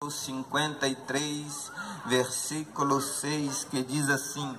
53, versículo 6, que diz assim: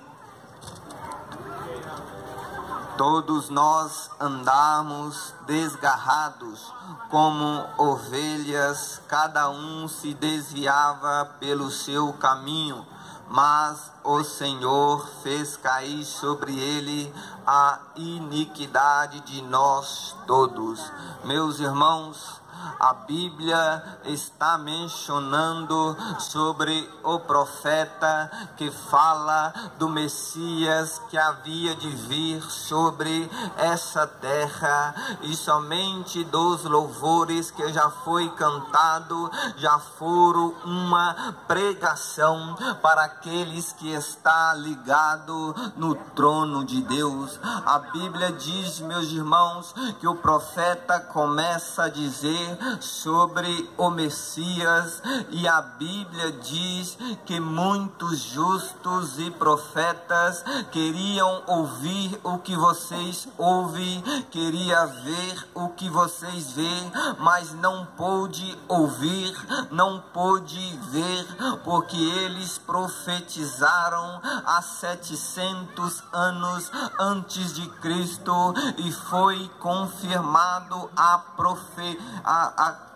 todos nós andamos desgarrados como ovelhas, cada um se desviava pelo seu caminho, mas o Senhor fez cair sobre ele a iniquidade de nós todos. Meus irmãos, a Bíblia está mencionando sobre o profeta que fala do Messias que havia de vir sobre essa terra, e somente dos louvores que já foi cantado já foram uma pregação para aqueles que está ligado no trono de Deus. A Bíblia diz, meus irmãos, que o profeta começa a dizer sobre o Messias, e a Bíblia diz que muitos justos e profetas queriam ouvir o que vocês ouvem, queria ver o que vocês veem, mas não pôde ouvir, não pôde ver, porque eles profetizaram há 700 anos antes de Cristo, e foi confirmado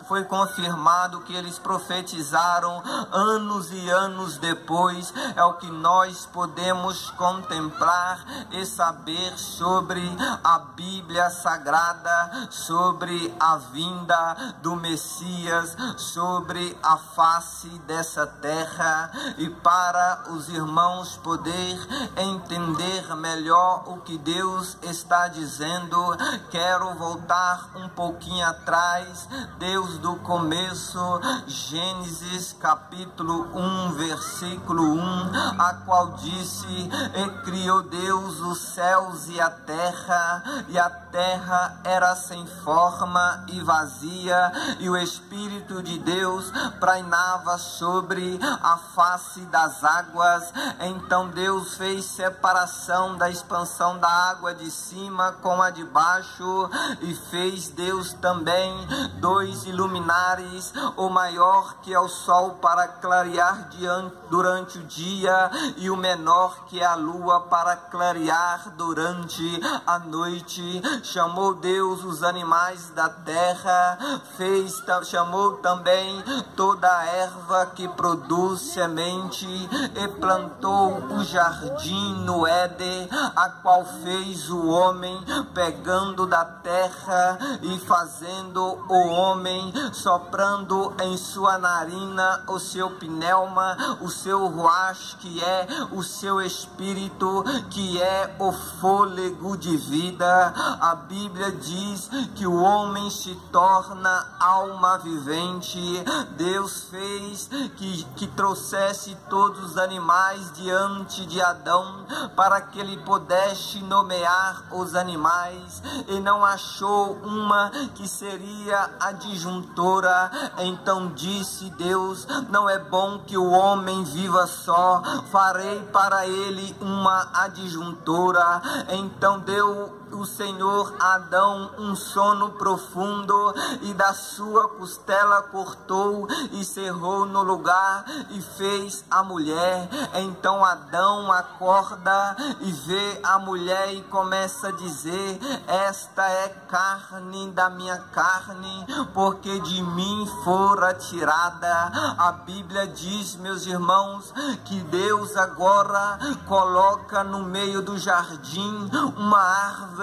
foi confirmado que eles profetizaram anos e anos depois. É o que nós podemos contemplar e saber sobre a Bíblia Sagrada, sobre a vinda do Messias, sobre a face dessa terra. E para os irmãos poder entender melhor o que Deus está dizendo, quero voltar um pouquinho atrás, Deus do começo, Gênesis capítulo 1, versículo 1, a qual disse: e criou Deus os céus e a terra era sem forma e vazia, e o Espírito de Deus pairava sobre a face das águas. Então Deus fez separação da expansão da água de cima com a de baixo, e fez Deus também dois luminares, o maior que é o sol para clarear durante o dia, e o menor que é a lua para clarear durante a noite. Chamou Deus os animais da terra, chamou também toda a erva que produz semente, e plantou o jardim no Éden, a qual fez o homem, pegando da terra e fazendo o homem, soprando em sua narina o seu pneuma, o seu ruach, que é o seu espírito, que é o fôlego de vida. A Bíblia diz que o homem se torna alma vivente. Deus fez que trouxesse todos os animais diante de Adão, para que ele pudesse nomear os animais, e não achou uma que seria adjuntora. Então disse Deus: não é bom que o homem viva só, farei para ele uma adjuntora. Então deu o Senhor a Adão um sono profundo, e da sua costela cortou e cerrou no lugar, e fez a mulher. Então Adão acorda e vê a mulher e começa a dizer: esta é carne da minha carne, porque de mim fora tirada. A Bíblia diz, meus irmãos, que Deus agora coloca no meio do jardim uma árvore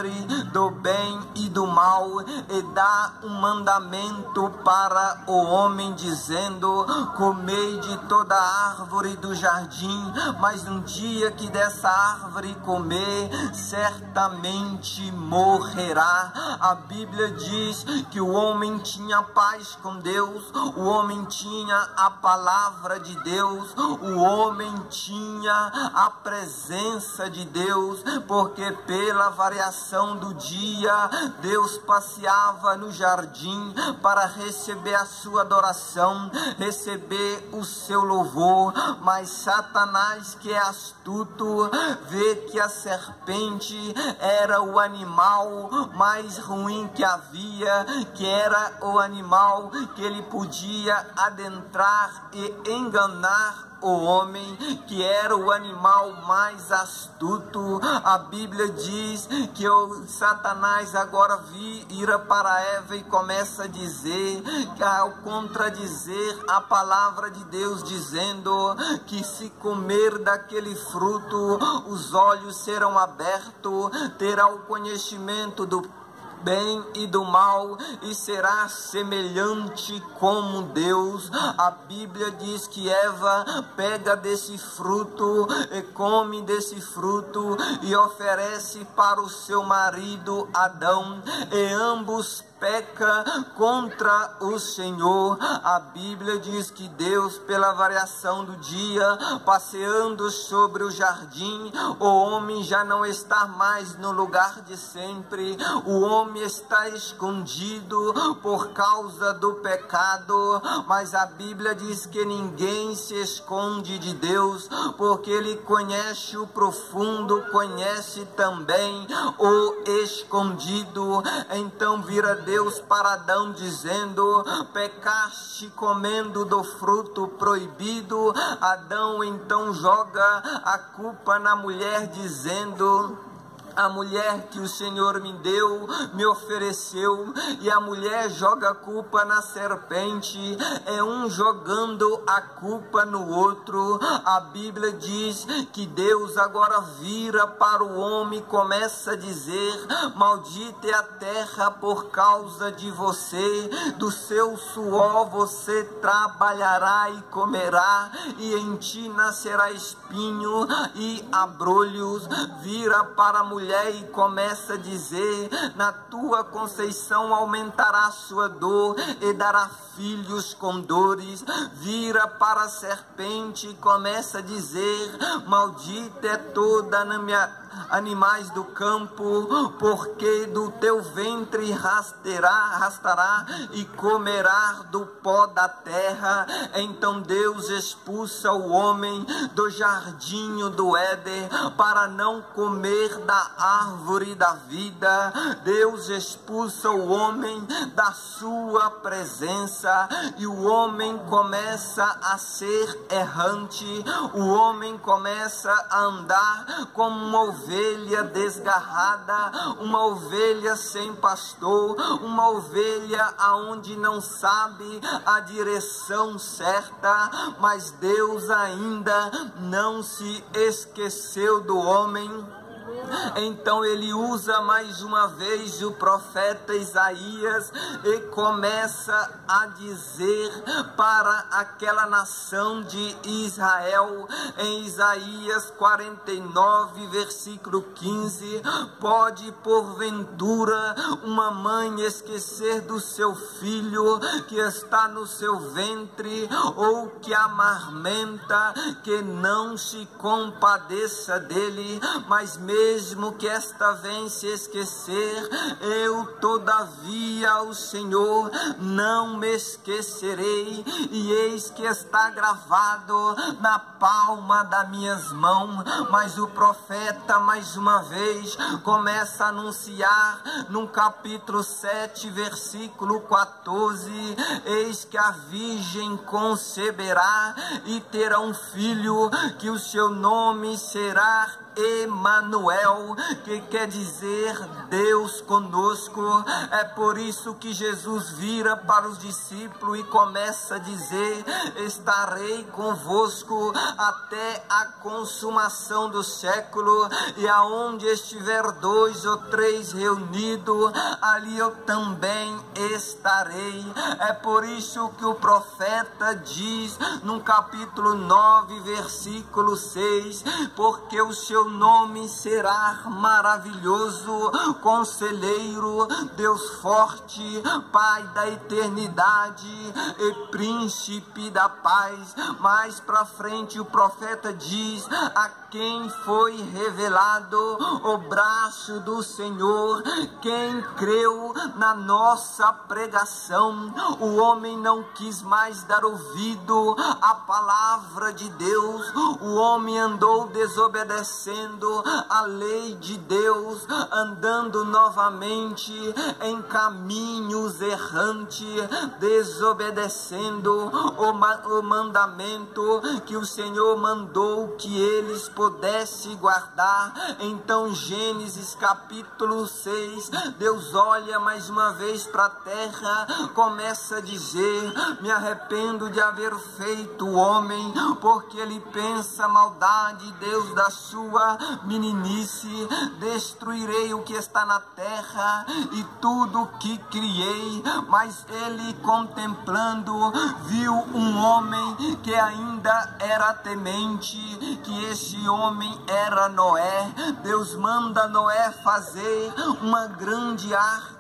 do bem e do mal, e dá um mandamento para o homem, dizendo: comei de toda árvore do jardim, mas um dia que dessa árvore comer, certamente morrerá. A Bíblia diz que o homem tinha paz com Deus, o homem tinha a palavra de Deus, o homem tinha a presença de Deus, porque pela variação variação do dia, Deus passeava no jardim para receber a sua adoração, receber o seu louvor. Mas Satanás, que é astuto, vê que a serpente era o animal mais ruim que havia, que era o animal que ele podia adentrar e enganar o homem, que era o animal mais astuto. A Bíblia diz que o Satanás agora vira para Eva e começa a dizer, ao contradizer a palavra de Deus, dizendo que se comer daquele fruto, os olhos serão abertos, terá o conhecimento do bem e do mal, e será semelhante como Deus. A Bíblia diz que Eva pega desse fruto e come desse fruto e oferece para o seu marido Adão, e ambos peca contra o Senhor. A Bíblia diz que Deus, pela variação do dia, passeando sobre o jardim, o homem já não está mais no lugar de sempre. O homem está escondido por causa do pecado, mas a Bíblia diz que ninguém se esconde de Deus, porque Ele conhece o profundo, conhece também o escondido. Então vira Deus para Adão dizendo: pecaste comendo do fruto proibido. Adão então joga a culpa na mulher, dizendo: a mulher que o Senhor me deu, me ofereceu. E a mulher joga a culpa na serpente, é um jogando a culpa no outro. A Bíblia diz que Deus agora vira para o homem e começa a dizer: maldita é a terra por causa de você, do seu suor você trabalhará e comerá, e em ti nascerá espinho e abrolhos. Vira para a mulher e começa a dizer: na tua conceição aumentará a sua dor e dará filhos com dores. Vira para a serpente e começa a dizer: maldita é toda a minha animais do campo, porque do teu ventre rastará e comerá do pó da terra. Então Deus expulsa o homem do jardim do Éden para não comer da árvore da vida. Deus expulsa o homem da sua presença, e o homem começa a ser errante. O homem começa a andar como uma ovelha desgarrada, uma ovelha sem pastor, uma ovelha aonde não sabe a direção certa. Mas Deus ainda não se esqueceu do homem. Então ele usa mais uma vez o profeta Isaías e começa a dizer para aquela nação de Israel, em Isaías 49, versículo 15: pode porventura uma mãe esquecer do seu filho que está no seu ventre, ou que amamenta, que não se compadeça dele? Mas mesmo que esta venha se esquecer, eu todavia, o Senhor, não me esquecerei, e eis que está gravado na palma das minhas mãos. Mas o profeta, mais uma vez, começa a anunciar no capítulo 7, versículo 14: eis que a virgem conceberá e terá um filho, que o seu nome será Emanuel, que quer dizer Deus conosco. É por isso que Jesus vira para os discípulos e começa a dizer: estarei convosco até a consumação do século, e aonde estiver 2 ou 3 reunidos, ali eu também estarei. É por isso que o profeta diz no capítulo 9, versículo 6: porque o seu nome será lugar maravilhoso, Conselheiro, Deus forte, Pai da eternidade e Príncipe da paz. Mais pra frente o profeta diz: a quem foi revelado o braço do Senhor, quem creu na nossa pregação. O homem não quis mais dar ouvido à palavra de Deus, o homem andou desobedecendo a lei de Deus, andando novamente em caminhos errantes, desobedecendo o mandamento que o Senhor mandou que eles pudessem guardar. Então, Gênesis capítulo 6, Deus olha mais uma vez para a terra, começa a dizer: me arrependo de haver feito o homem, porque ele pensa maldade. Deus, da sua meninice, destruirei o que está na terra e tudo que criei. Mas ele, contemplando, viu um homem que ainda era temente, que esse homem era Noé. Deus manda Noé fazer uma grande arca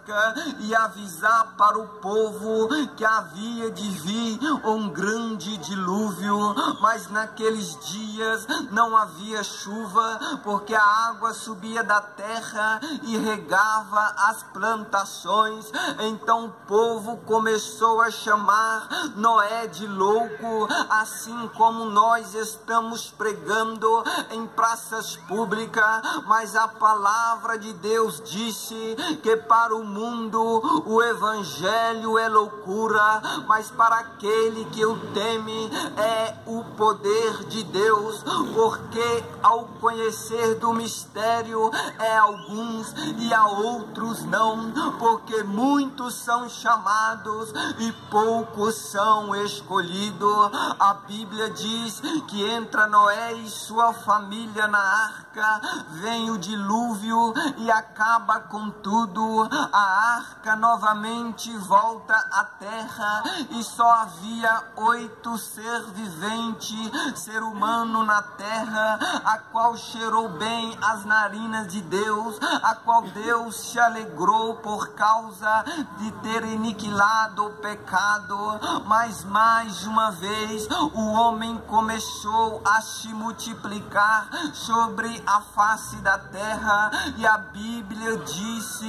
e avisar para o povo que havia de vir um grande dilúvio. Mas naqueles dias não havia chuva, porque a água subia da terra e regava as plantações. Então o povo começou a chamar Noé de louco, assim como nós estamos pregando em praças públicas. Mas a palavra de Deus disse que para o mundo o evangelho é loucura, mas para aquele que o teme é o poder de Deus. Porque ao conhecer do mistério é alguns e a outros não, porque muitos são chamados e poucos são escolhidos. A Bíblia diz que entra Noé e sua família na arca, vem o dilúvio e acaba com tudo. A arca novamente volta à terra e só havia 8 ser viventes, ser humano na terra, a qual cheirou bem as narinas de Deus, a qual Deus se alegrou por causa de ter aniquilado o pecado. Mas mais uma vez o homem começou a se multiplicar sobre a face da terra, e a Bíblia disse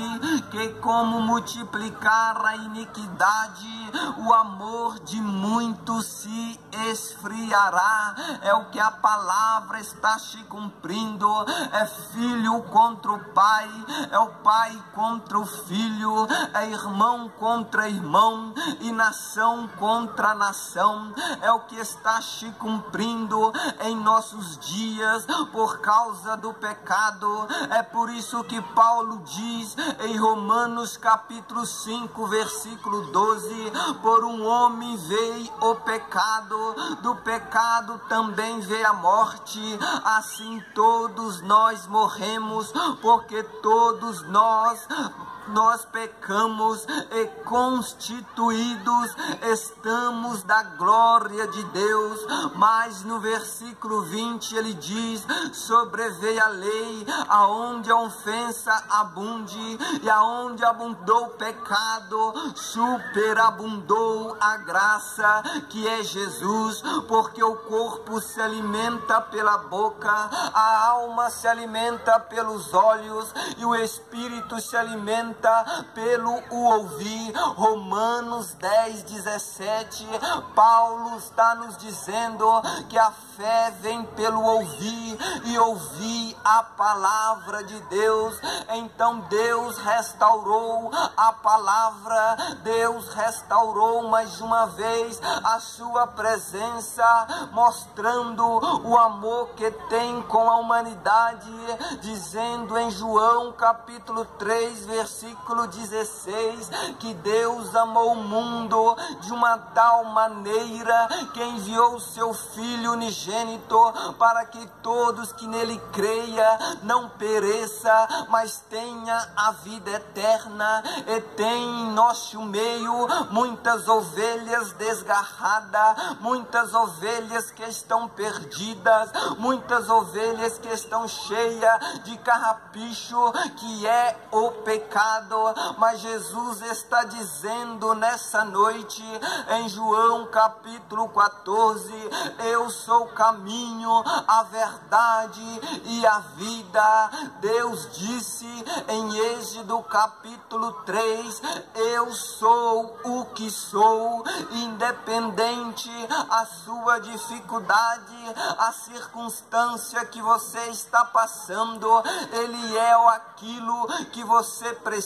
que como multiplicar a iniquidade, o amor de muitos se esfriará. É o que a palavra está se cumprindo. É filho contra o pai, é o pai contra o filho, é irmão contra irmão e nação contra nação. É o que está se cumprindo em nossos dias por causa do pecado. É por isso que Paulo diz em Romanos capítulo 5, versículo 12: por um homem veio o pecado, do pecado também veio a morte. Assim todos nós morremos, porque todos nós pecamos e constituídos estamos da glória de Deus. Mas no versículo 20 ele diz: sobreveio a lei, aonde a ofensa abunde, e aonde abundou o pecado, superabundou a graça, que é Jesus. Porque o corpo se alimenta pela boca, a alma se alimenta pelos olhos e o espírito se alimenta pelo ouvir. Romanos 10:17, Paulo está nos dizendo que a fé vem pelo ouvir e ouvir a palavra de Deus. Então Deus restaurou a palavra, Deus restaurou mais uma vez a sua presença, mostrando o amor que tem com a humanidade, dizendo em João capítulo 3, versículo versículo 16, que Deus amou o mundo de uma tal maneira que enviou o seu Filho unigênito para que todos que nele creia não pereça, mas tenha a vida eterna. E tem em nosso meio muitas ovelhas desgarradas, muitas ovelhas que estão perdidas, muitas ovelhas que estão cheias de carrapicho, que é o pecado. Mas Jesus está dizendo nessa noite, em João capítulo 14, eu sou o caminho, a verdade e a vida. Deus disse em Êxodo capítulo 3, eu sou o que sou, independente a sua dificuldade, a circunstância que você está passando, Ele é aquilo que você precisa.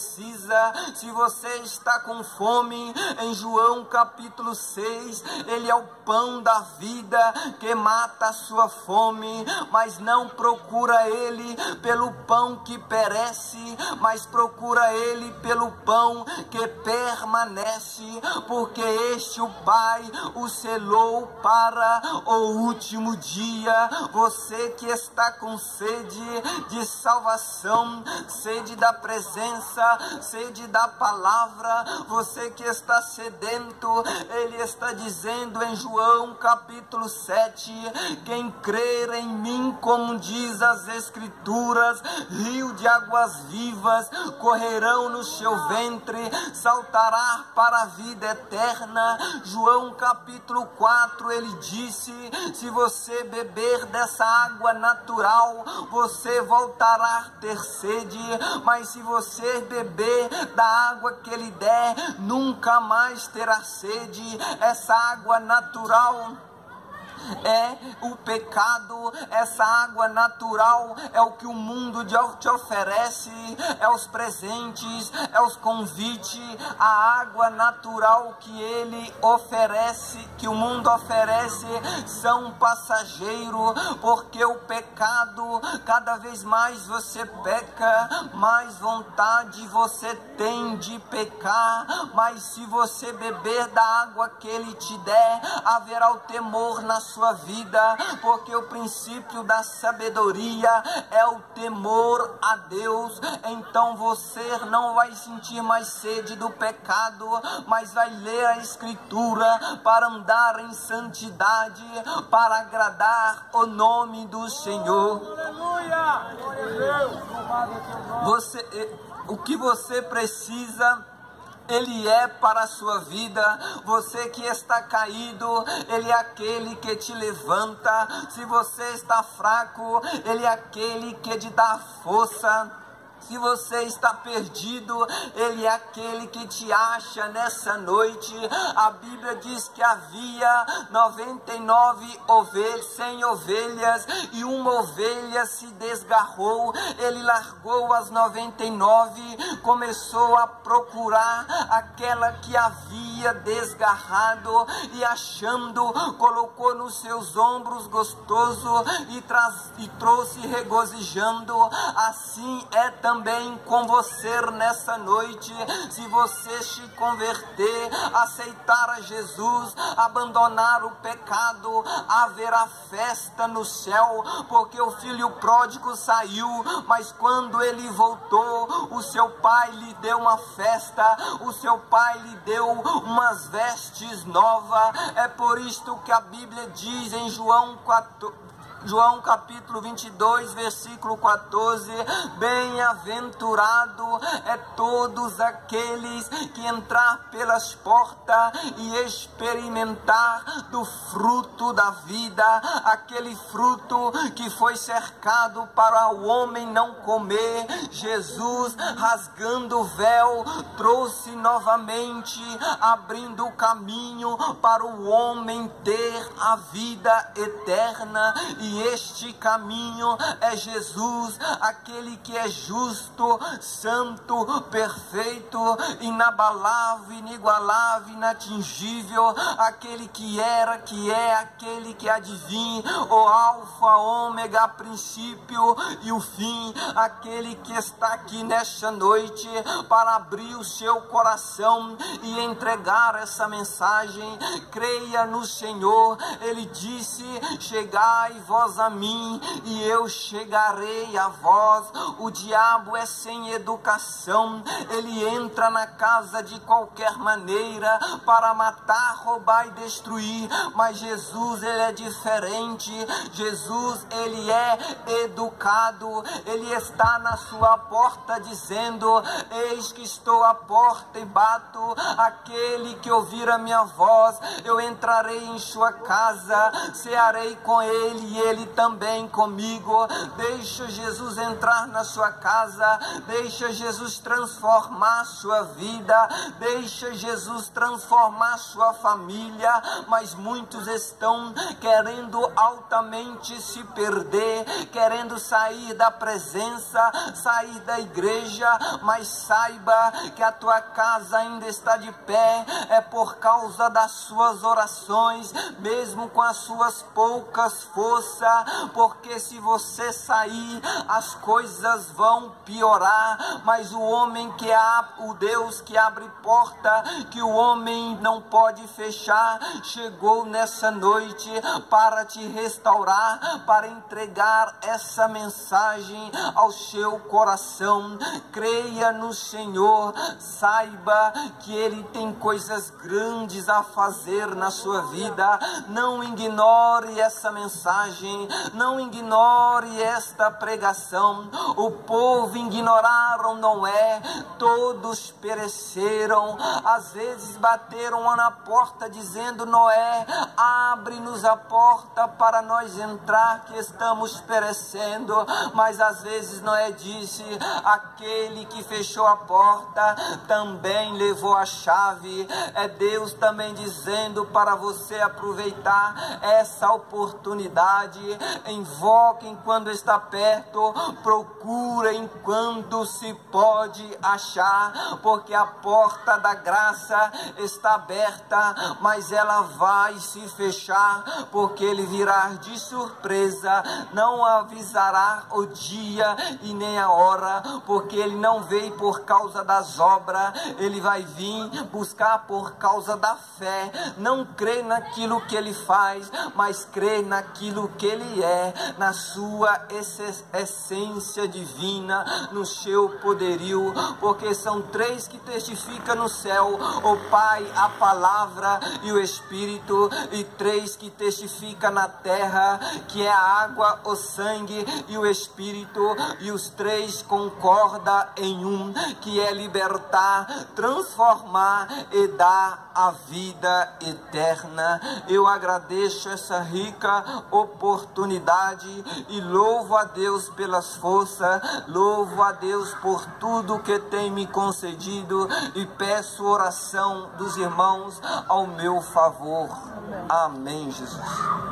Se você está com fome, em João capítulo 6, Ele é o pão da vida que mata a sua fome, mas não procura Ele pelo pão que perece, mas procura Ele pelo pão que permanece, porque este o Pai o selou para o último dia. Você que está com sede de salvação, sede da presença, sede da palavra, você que está sedento, Ele está dizendo em João capítulo 7, quem crer em mim, como diz as Escrituras, rio de águas vivas correrão no seu ventre, saltará para a vida eterna. João capítulo 4, ele disse, se você beber dessa água natural, você voltará a ter sede, mas se você beber da água que Ele der, nunca mais terá sede. Essa água natural é o pecado, essa água natural é o que o mundo te oferece, é os presentes, é os convites. A água natural que ele oferece, que o mundo oferece, são passageiros, porque o pecado, cada vez mais você peca, mais vontade você tem de pecar. Mas se você beber da água que Ele te der, haverá o temor na sua vida, porque o princípio da sabedoria é o temor a Deus. Então você não vai sentir mais sede do pecado, mas vai ler a Escritura para andar em santidade, para agradar o nome do Senhor. O que você precisa, Ele é para a sua vida. Você que está caído, Ele é aquele que te levanta. Se você está fraco, Ele é aquele que te dá força. Se você está perdido, Ele é aquele que te acha nessa noite. A Bíblia diz que havia 99 ovelhas, 100 ovelhas, e uma ovelha se desgarrou. Ele largou as 99, começou a procurar aquela que havia desgarrado, e achando, colocou nos seus ombros gostoso e trouxe regozijando. Assim é também com você nessa noite. Se você se converter, aceitar a Jesus, abandonar o pecado, haverá festa no céu, porque o filho pródigo saiu, mas quando ele voltou, o seu pai lhe deu uma festa, o seu pai lhe deu umas vestes novas. É por isto que a Bíblia diz em João capítulo 22, versículo 14, bem-aventurado é todos aqueles que entrar pelas portas e experimentar do fruto da vida, aquele fruto que foi cercado para o homem não comer. Jesus, rasgando o véu, trouxe novamente, abrindo o caminho para o homem ter a vida eterna. E e este caminho é Jesus, aquele que é justo, santo, perfeito, inabalável, inigualável, inatingível, aquele que era, que é, aquele que há de vir, o alfa, ômega, princípio e o fim, aquele que está aqui nesta noite para abrir o seu coração e entregar essa mensagem. Creia no Senhor. Ele disse: chegai vós a mim e eu chegarei a vós. O diabo é sem educação, ele entra na casa de qualquer maneira para matar, roubar e destruir, mas Jesus, ele é diferente. Jesus, ele é educado, ele está na sua porta dizendo: eis que estou à porta e bato, aquele que ouvir a minha voz, eu entrarei em sua casa, cearei com ele e ele também comigo. Deixa Jesus entrar na sua casa, deixa Jesus transformar sua vida, deixa Jesus transformar sua família. Mas muitos estão querendo altamente se perder, querendo sair da presença, sair da igreja, mas saiba que a tua casa ainda está de pé, é por causa das suas orações, mesmo com as suas poucas forças, porque se você sair, as coisas vão piorar. Mas o homem que o Deus que abre porta que o homem não pode fechar, chegou nessa noite para te restaurar, para entregar essa mensagem ao seu coração. Creia no Senhor, saiba que Ele tem coisas grandes a fazer na sua vida. Não ignore essa mensagem, não ignore esta pregação. O povo ignoraram Noé, todos pereceram. Às vezes bateram na porta dizendo: Noé, abre-nos a porta para nós entrar, que estamos perecendo. Mas às vezes Noé disse: aquele que fechou a porta também levou a chave. É Deus também dizendo para você aproveitar essa oportunidade. Invoquem quando está perto, procurem quando se pode achar, porque a porta da graça está aberta, mas ela vai se fechar, porque Ele virá de surpresa, não avisará o dia e nem a hora, porque Ele não veio por causa das obras, Ele vai vir buscar por causa da fé. Não crê naquilo que Ele faz, mas crê naquilo que Ele é, na sua essência divina, no seu poderio, porque são três que testificam no céu: o Pai, a Palavra e o Espírito, e três que testificam na terra, que é a água, o sangue e o Espírito, e os três concordam em um, que é libertar, transformar e dar a vida eterna. Eu agradeço essa rica oportunidade e louvo a Deus pelas forças, louvo a Deus por tudo que tem me concedido, e peço oração dos irmãos ao meu favor. Amém, Jesus.